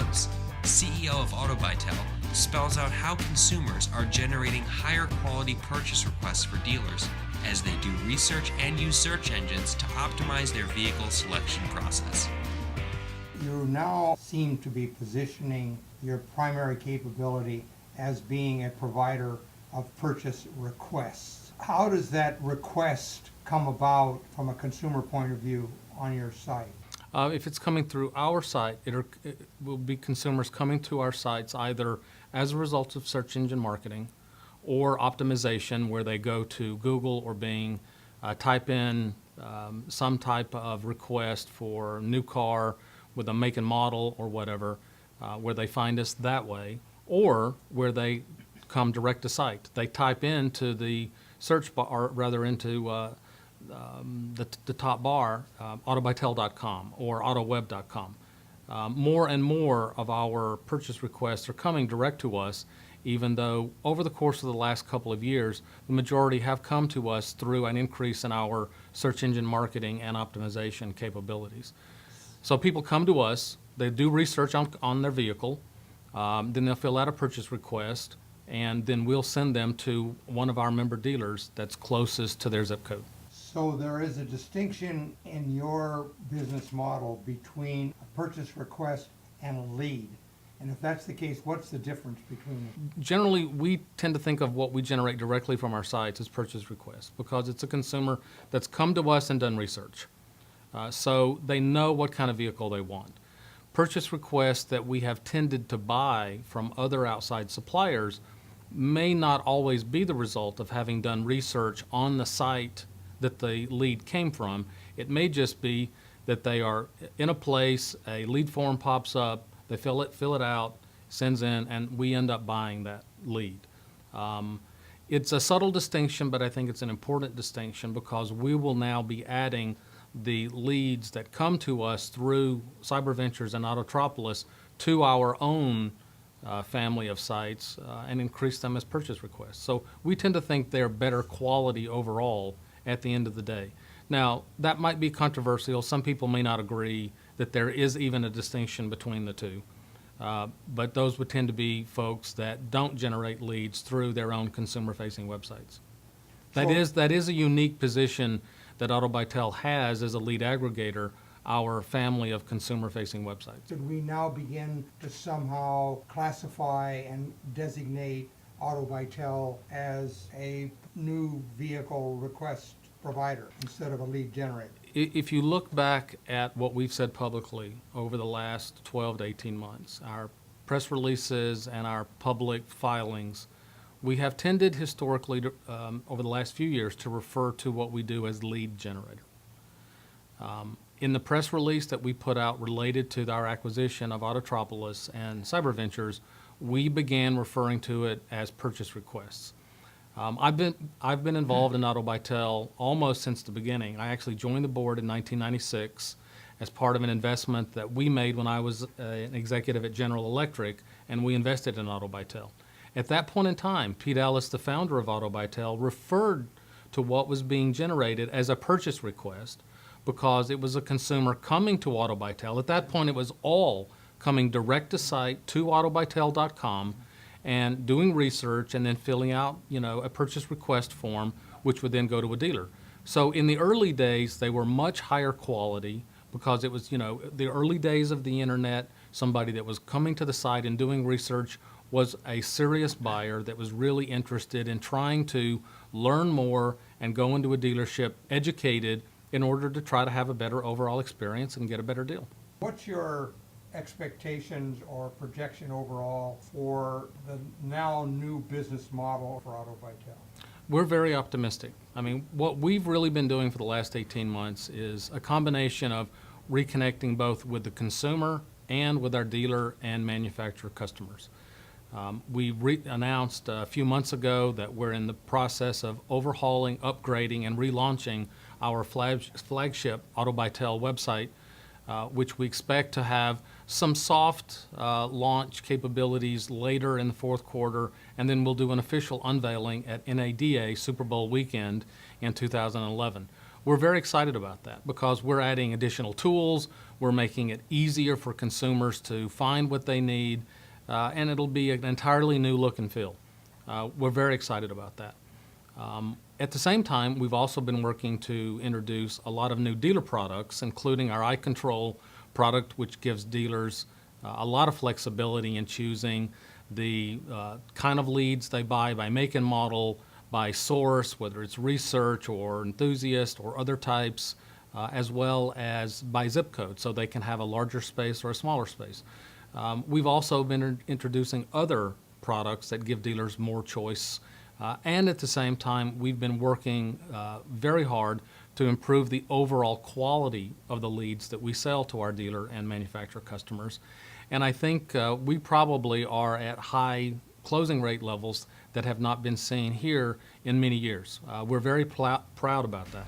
Adams, CEO of Autobytel, spells out how consumers are generating higher quality purchase requests for dealers as they do research and use search engines to optimize their vehicle selection process. You now seem to be positioning your primary capability as being a provider of purchase requests. How does that request come about from a consumer point of view on your site? If it's coming through our site, it will be consumers coming to our sites either as a result of search engine marketing or optimization, where they go to Google or Bing, type in some type of request for a new car with a make and model or whatever, where they find us that way, or where they come direct to site. They type into the search bar, or rather into the top bar, autobytel.com or autoweb.com. More and more of our purchase requests are coming direct to us, even though over the course of the last couple of years, the majority have come to us through an increase in our search engine marketing and optimization capabilities. So people come to us, they do research on their vehicle, then they'll fill out a purchase request, and then we'll send them to one of our member dealers that's closest to their zip code. So there is a distinction in your business model between a purchase request and a lead. And if that's the case, what's the difference between them? Generally, we tend to think of what we generate directly from our sites as purchase requests, because it's a consumer that's come to us and done research. So they know what kind of vehicle they want. Purchase requests that we have tended to buy from other outside suppliers may not always be the result of having done research on the site that the lead came from. It may just be that they are in a place, a lead form pops up, they fill it out, sends in, and we end up buying that lead. It's a subtle distinction, but I think it's an important distinction, because we will now be adding the leads that come to us through CyberVentures and Autotropolis to our own family of sites and increase them as purchase requests. So we tend to think they're better quality overall at the end of the day. Now, that might be controversial. Some people may not agree that there is even a distinction between the two. But those would tend to be folks that don't generate leads through their own consumer-facing websites. That is a unique position that Autobytel has as a lead aggregator, our family of consumer-facing websites. Should we now begin to somehow classify and designate Autobytel as a new vehicle request provider instead of a lead generator? If you look back at what we've said publicly over the last 12 to 18 months, our press releases and our public filings, we have tended historically to, over the last few years, to refer to what we do as lead generator. In the press release that we put out related to our acquisition of Autotropolis and CyberVentures, we began referring to it as purchase requests. I've been involved in Autobytel almost since the beginning. I actually joined the board in 1996 as part of an investment that we made when I was an executive at General Electric, and we invested in Autobytel. At that point in time, Pete Ellis, the founder of Autobytel, referred to what was being generated as a purchase request because it was a consumer coming to Autobytel. At that point, it was all coming direct to site to autobytel.com and doing research and then filling out, a purchase request form, which would then go to a dealer. So in the early days, they were much higher quality because it was, the early days of the internet. Somebody that was coming to the site and doing research was a serious buyer that was really interested in trying to learn more and go into a dealership educated in order to try to have a better overall experience and get a better deal. What's your expectations or projection overall for the now new business model for Autobytel? We're very optimistic. I mean, what we've really been doing for the last 18 months is a combination of reconnecting both with the consumer and with our dealer and manufacturer customers. We announced a few months ago that we're in the process of overhauling, upgrading, and relaunching our flagship Autobytel website, which we expect to have some soft launch capabilities later in the fourth quarter, and then we'll do an official unveiling at NADA Super Bowl weekend in 2011. We're very excited about that because we're adding additional tools, we're making it easier for consumers to find what they need, and it'll be an entirely new look and feel. We're very excited about that. At the same time, we've also been working to introduce a lot of new dealer products, including our iControl product, which gives dealers a lot of flexibility in choosing the kind of leads they buy by make and model, by source, whether it's research or enthusiast or other types, as well as by zip code, so they can have a larger space or a smaller space. We've also been introducing other products that give dealers more choice, and at the same time, we've been working very hard to improve the overall quality of the leads that we sell to our dealer and manufacturer customers. And I think we probably are at high closing rate levels that have not been seen here in many years. We're very proud about that.